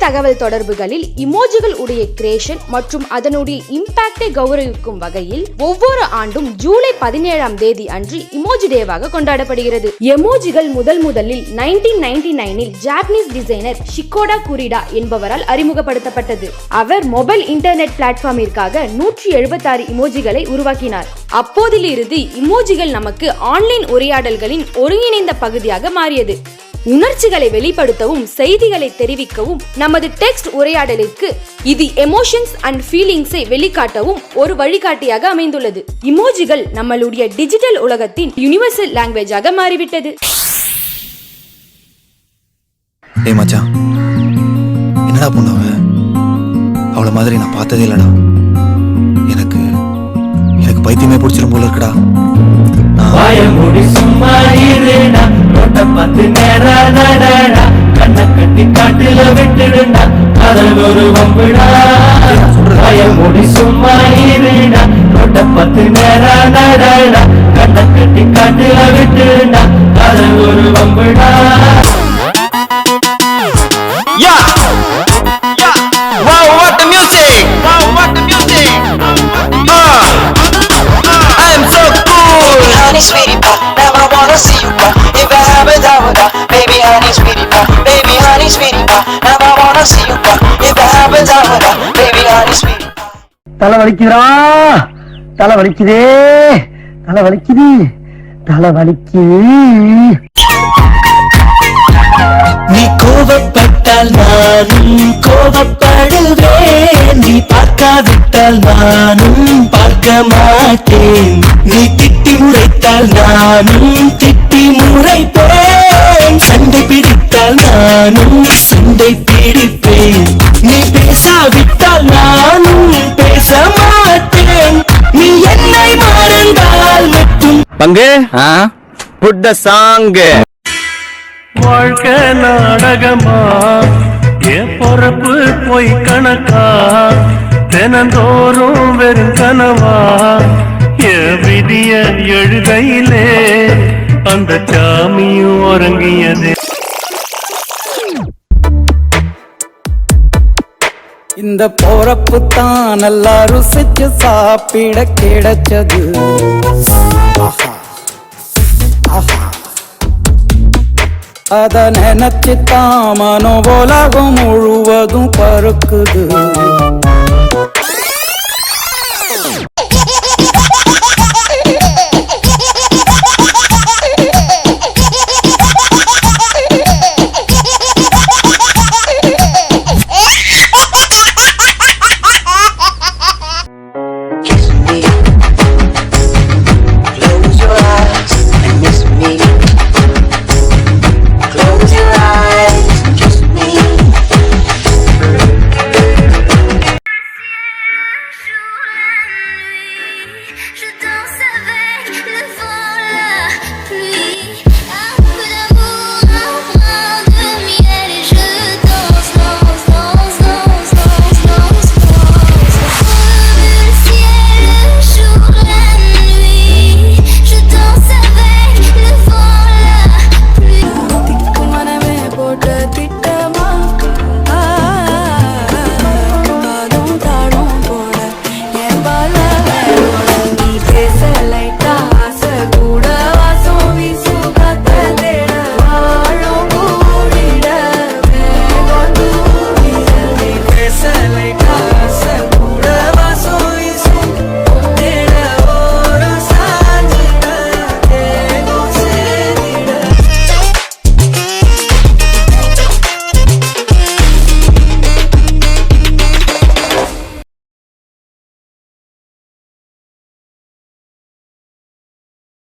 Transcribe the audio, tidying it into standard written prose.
தகவல் தொடர்புகளில் இமோஜிகள் உடைய கிரியேஷன் மற்றும் அதனுடைய இம்பாக்டை கௌரவிக்கும் வகையில் ஒவ்வொரு ஆண்டும் ஜூலை 17ஆம் தேதி அன்று இமோஜி டேவாக கொண்டாடப்படுகிறது. எமோஜிகள் முதலில் 1999இல் ஜாப்பனீஸ் டிசைனர் ஷிகோடா குரிடா என்பவரால் அறிமுகப்படுத்தப்பட்டது. அவர் மொபைல் இன்டர்நெட் பிளாட்ஃபார்மிற்காக 176 இமோஜிகளை உருவாக்கினார். அப்போதிலிருந்து இமோஜிகள் நமக்கு ஆன்லைன் உரையாடல்களின் ஒருங்கிணைந்த பகுதியாக மாறியது. உணர்ச்சிகளை வெளிப்படுத்தவும் செய்திகளை தெரிவிக்கவும் நமது டெக்ஸ்ட் உரையாடலிற்கு இது எமோஷன்ஸ் அண்ட் ஃபீலிங்ஸை வெளிக்காட்டவும் ஒரு வழிகாட்டியாக அமைந்துள்ளது. இமோஜிகள் நம்மளுடைய டிஜிட்டல் உலகத்தின் யுனிவர்சல் லாங்குவேஜாக மாறிவிட்டது. டேய் மச்சான், என்னடா பொண்ணு அவளை மாதிரி நான் பார்த்ததே இல்லடா. எனக்கு பைத்தியமே பிடிச்சிரும் போல இருக்குடா. வாயமுடி சும்மா இருடா, ரோட்ட பார்த்து நேரா நடடா, கண்ணை கட்டி காட்டுல விட்டுடுடா, அதில் ஒரு வம்புடா. வாயமுடி சும்மா இருடா, ரோட்ட பார்த்து நேரா நடடா, கண்ணை கட்டி காட்டுல விட்டுடுடா, அதில் ஒரு வம்புடா. Wow, what the music! Wow, what the music! I am so cool. Baby honey sweetie pie, now I wanna see you pie. If I have a doubt, baby honey sweetie pie, baby honey sweetie pie, now I wanna see you pie. If I have a doubt, baby honey sweetie pie. தலை வலிக்குதா, தலை வலிக்குதே, தலை வலிக்குது, தலை வலிக்குது. நீ கோபப்பட்டால் நானும் கோபப்படுவேன், நீ பார்க்காவிட்டால் நானும் பார்க்க மாட்டேன், நீ திட்டி முறைத்தால் நானும் திட்டி முறைப்பேன், சண்டை பிடித்தால் நானும் சண்டை பிடிப்பேன், நீ பேசாவிட்டால் நானும் பேச மாட்டேன், நீ என்னை மறந்தால் மட்டும். பங்கு put the song. வாழ்க்கை நாடகமா, என் பொறுப்பு போய் கணக்கா, தினந்தோறும் வெறும் கனவா, என் விதிய எழுதையிலே அந்த சாமியும் உறங்கியதே. இந்த போறப்பு தான் நல்லா ருசிச்சு சாப்பிட கிடைச்சது. அத நினைச்சுத்தான் மனோ உலகம் முழுவதும் பருக்குது.